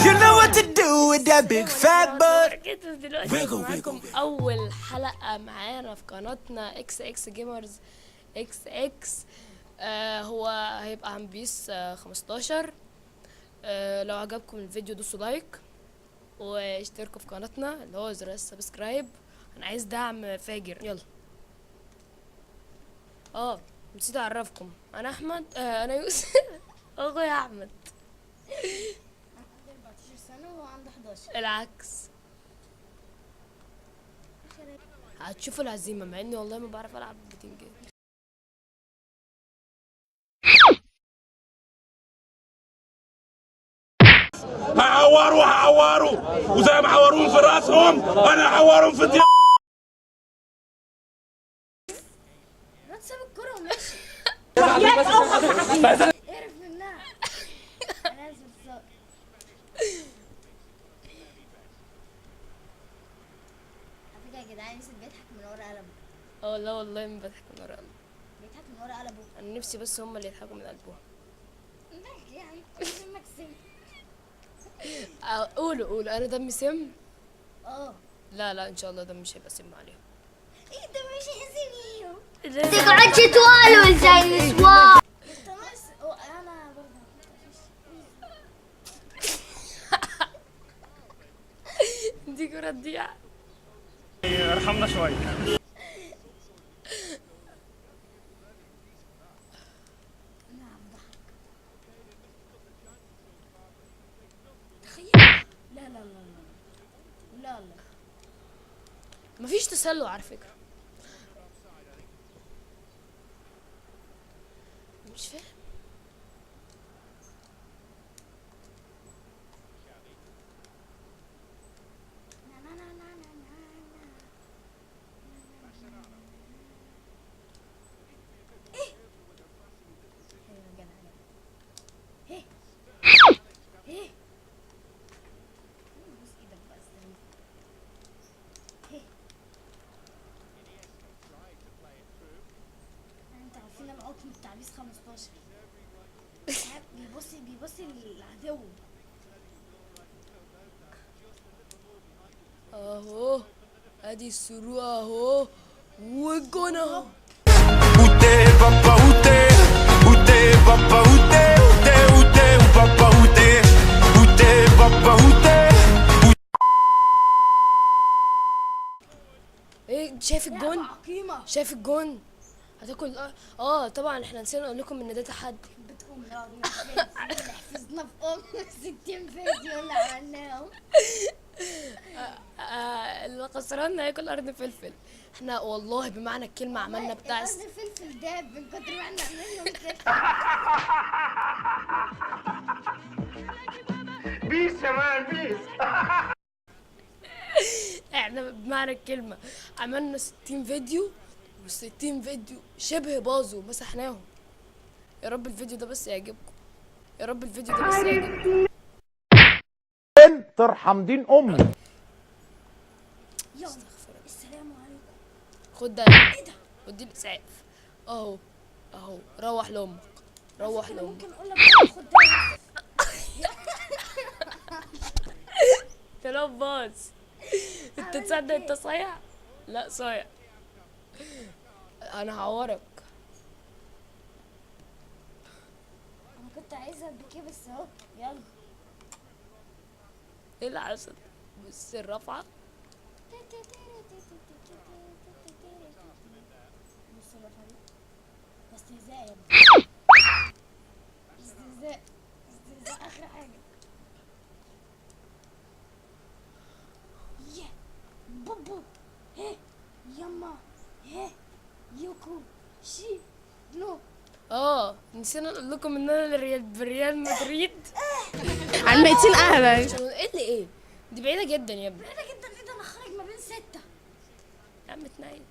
You know what to do with that big fat butt. كده دلوقتي معاكم اول حلقة معانا في قناتنا اكس اكس جيمرز اكس اكس. هو هيبقى عن بيس 15. لو عجبكم الفيديو دوسوا لايك واشتركوا في قناتنا اللي هو زر السبسكرايب. انا عايز دعم فاجر. يلا. نسيت اعرفكم، انا احمد. انا يوسف. اخويا احمد. عنده 14 سنة وهو عنده 11. العكس. هتشوفوا الهزيمة مع اني والله ما بعرف العب بتنجان. هعوروا وزي ما حورون في راسهم انا هعورهم في الدي. ما تسيب الكرة وماشي. اعرف منها. انا اسف الصوت. على فكرة يا جدعان يوسف بيضحك من ورا قلبه. لا والله ما بضحك من ورا قلبي. بيضحك من ورا قلبه. انا نفسي بس هم اللي يضحكوا من قلبهم. ضحك يعني اسمك سم. قولوا انا دمي سم. لا ان شاء الله دمي مش هيبقى سم عليهم. ايه ده مش هيأذيني. تقعدش توالو زي النسوان. انا برضه دي كرة تضيع. ارحمنا شوي. لا مفيش تسلع على فكرة. مش فاهم. انت عارفين العقم بتاع بيس 15 بيبص للعدو. اهو ادي السرو اهو والجون اهو. Ute papa ute, ute papa ute, ute papa ute, ute papa ute. ايه شايف الجون؟ عقيمة شايف الجون؟ هتاكل. طبعا احنا نسينا نقول لكم ان ده تحدي. بتقوم حفظنا في 60 فيديو اللي عملناهم. اللي خسران هياكل قرن فلفل. احنا والله بمعنى الكلمة عملنا بتاع القرن فلفل داب من كتر ما احنا عاملين فلفل. بيس يا مان بيس. احنا بمعنى الكلمة عملنا 60 فيديو و60 فيديو شبه باظوا مسحناهم. يا رب الفيديو ده بس يعجبكم. يا رب الفيديو ده بس يعجبكم. ترحم دين امك. يلا السلام عليكم. خد ده. ايه ده؟ خد دي الاسعاف. اهو روح لامك. روح لامك. ممكن اقول لك خد ده. كلام باظ. انت تصدق انت صايع؟ لا صايع. انا هعورك. انا كنت عايزها بكيه بس اهو. يلا ايه اللي حصل؟ بص الرفعة. بص الرفعة دي. استهزاء يا ابني. استهزاء اخر حاجة. بوبو هي يما هي يوكو شي نو. نسينا نقول لكم ان انا بريال مدريد. عن 200 اهلا. ايه اللي ايه؟ دي بعيدة جدا يا ابني. بعيدة جدا. ايه ده؟ انا خارج ما بين 6. يا عم اتنين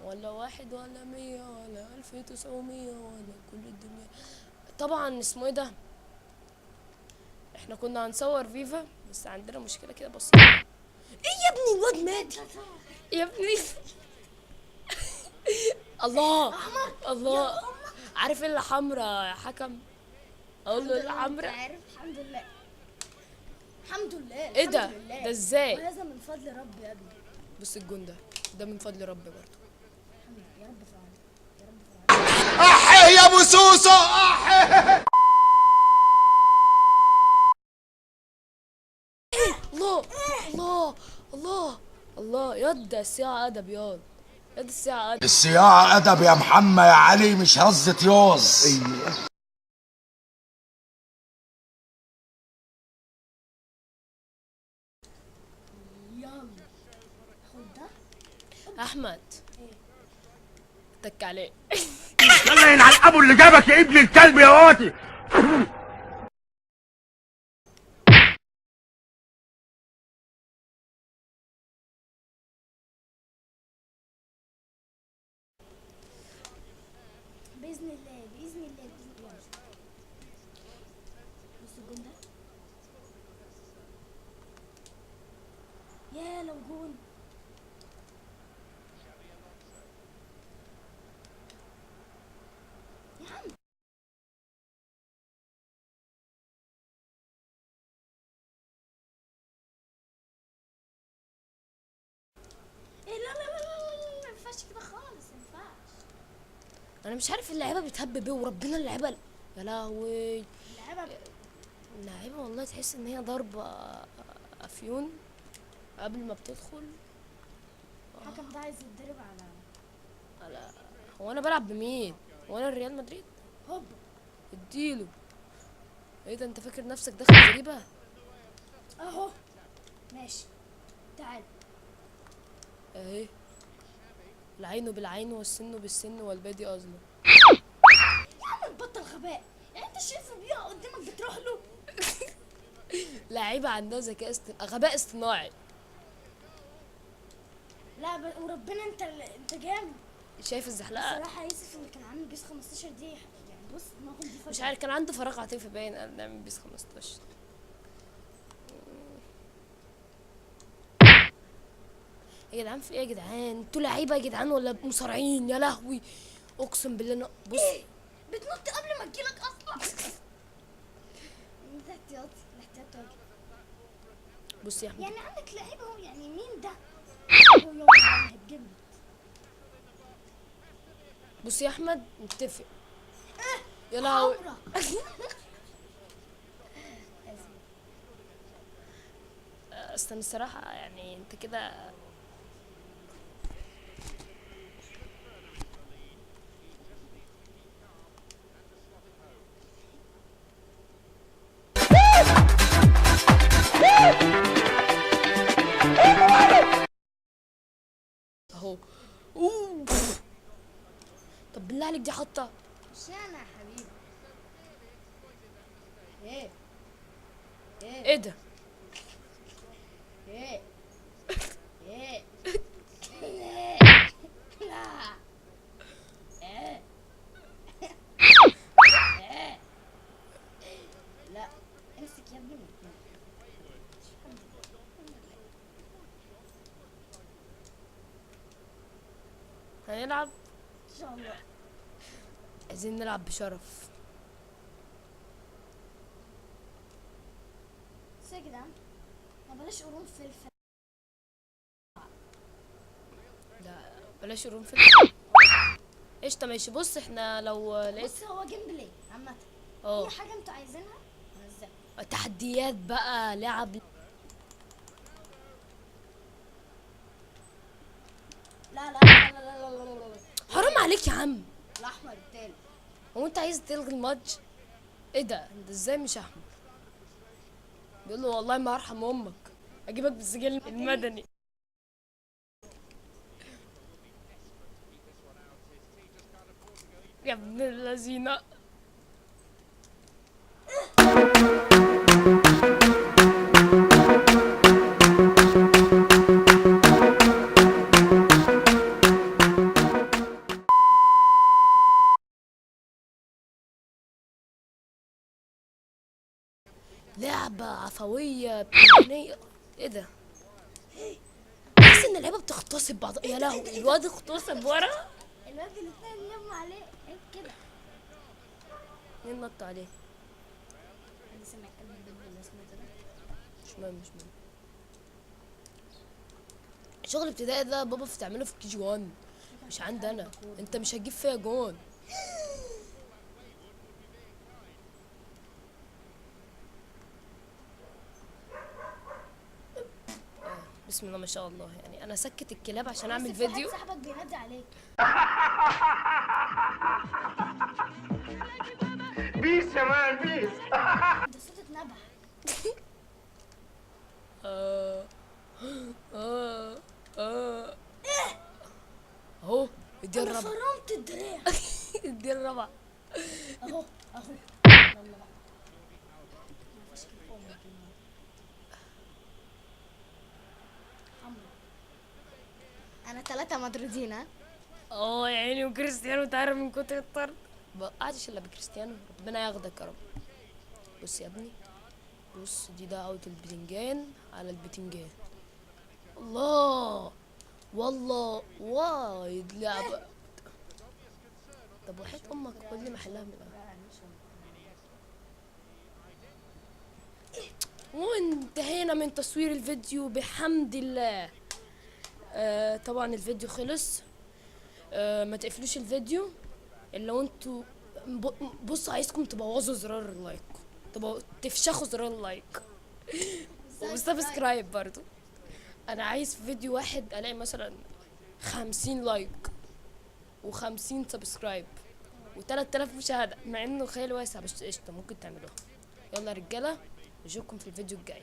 ولا 1 ولا 100 ولا 1900 ولا كل الدنيا. طبعا اسمه ايه ده؟ احنا كنا هنصور فيفا بس عندنا مشكلة كده بسيطة. ايه يا ابني الواد مات يا ابني. الله الله. عارف ايه اللي حمرا يا حكم؟ اقول له اللي حمرا. عارف الحمد لله. الحمد لله. ايه ده؟ الحمد لله. ده ازاي؟ وهذا من فضل ربي يا ابني. بص الجون ده من فضل ربي برضه. يا رب فرحان. يا رب فرحان. احي يا ابو سوسو احي. الله الله الله الله ياض ده الساعة أدب ياض الساعة أدب. الصياعة ادب يا محمد يا علي، مش هزة يوز. يلا خد ده. أحمد تك عليه. يلا ينعل ابو اللي جابك يا ابن الكلب يا واطي. باذن الله باذن الله باذن الله. بص الجون ده. يا لو جون. يا عم ايه، لا لا لا لا ما ينفعش كده خالص، ما ينفعش. أنا مش عارف اللعيبة بتهبب إيه، وربنا اللعيبة يا لهوي. اللعيبة والله تحس إن هي ضربة أفيون قبل ما بتدخل. الحكم ده عايز يتضرب على هو أنا بلعب بمين؟ هو أنا ريال مدريد؟ هوب. اديله. ايه ده انت فاكر نفسك داخل زريبة؟ اهو ماشي تعال. اهي العين بالعين والسن بالسن والبادي اظلم. يا عم بطل غباء، يعني انت شايفه بيقع قدامك بتروح له. لعيبة عندها ذكاء غباء اصطناعي. لا وربنا انت جامد. شايف الزحلقة؟ بصراحة يوسف اللي كان عامل بيس 15 دي يعني بص دماغهم دي مش عارف كان عنده فراغ عاطفي باين قال نعمل بيس 15. يا جدعان في ايه يا جدعان؟ انتوا لعيبة يا جدعان ولا مصارعين؟ يا لهوي اقسم بالله انا بص بتنط قبل ما تجيلك اصلا. انت احتياطي، الاحتياط واجب. بص يا احمد يعني عندك لعيبه اهو، يعني مين ده؟ هو يوم هتجيبني. بص يا احمد نتفق. يا لهوي. استنى الصراحة يعني انت كده اهو. اوه طب بالله عليك دي حطة مش انا يا حبيبي. ايه ايه ده؟ ايه ايه لا ايه لا امسك يا ابني. هنلعب ان شاء الله. عايزين نلعب بشرف. بس يا جدعان ما بلاش قرون فلفل. لا بلاش قرنفل. قشطة ماشي. بص احنا لو لقيت بص هو جيم بلاي عامة. اه اي حاجة انتوا عايزينها هنزلها. تحديات بقى لعب. لا لا لا لا لا لا لا لا. حرام عليك يا عم. الاحمر التالي. هو انت عايز تلغي الماتش؟ ايه ده؟ انت ازاي مش احمد؟ بيقول له والله ما ارحم امك اجيبك بالسجل المدني. يا ابن اللذينه. لعبة عفوية بإمكانية. ايه ده؟ بحس ان اللعبة بتغتصب بعض. يا لهوي الواد اغتصب ورا. الواد الاتنين نموا عليه عيب كده. مين نط عليه؟ انا سامع كلمة بنت اللي اسمه ده. مهم. شغل ابتدائي ده بابا بتعمله في كي جي 1 مش عندي انا. انت مش هتجيب فيا جون. بسم الله ما شاء الله. يعني انا سكت الكلاب عشان اعمل فيديو. صاحبك بينادي عليك. بيس يا مان بيس. انت صوتك نبح. اهو ادي انا الرابعه. فرمت الدراع. ادي الرابعه. اهو. انا 3 مطرودين. ها اه يا عيني. وكريستيانو تعرف من كتر الطرد ما قعدش الا بكريستيانو. ربنا ياخدك يا رب. بص يا ابني. بص دي ده اوت البتنجان على البتنجان. الله والله وايد لعبة. طب وحياة امك قول لي محلها من الأول. وانتهينا من تصوير الفيديو بحمد الله. طبعا الفيديو خلص. ما تقفلوش الفيديو الا لو انتوا بص عايزكم تبوظوا زرار اللايك. تفشخوا زرار اللايك وسبسكرايب برضو. انا عايز في فيديو واحد الاقي مثلا 50 لايك و50 سبسكرايب و3000 مشاهدة، مع انه خيال واسع بس قشطة ممكن تعملوها. يلا يا رجالة نشوفكم في الفيديو الجاي.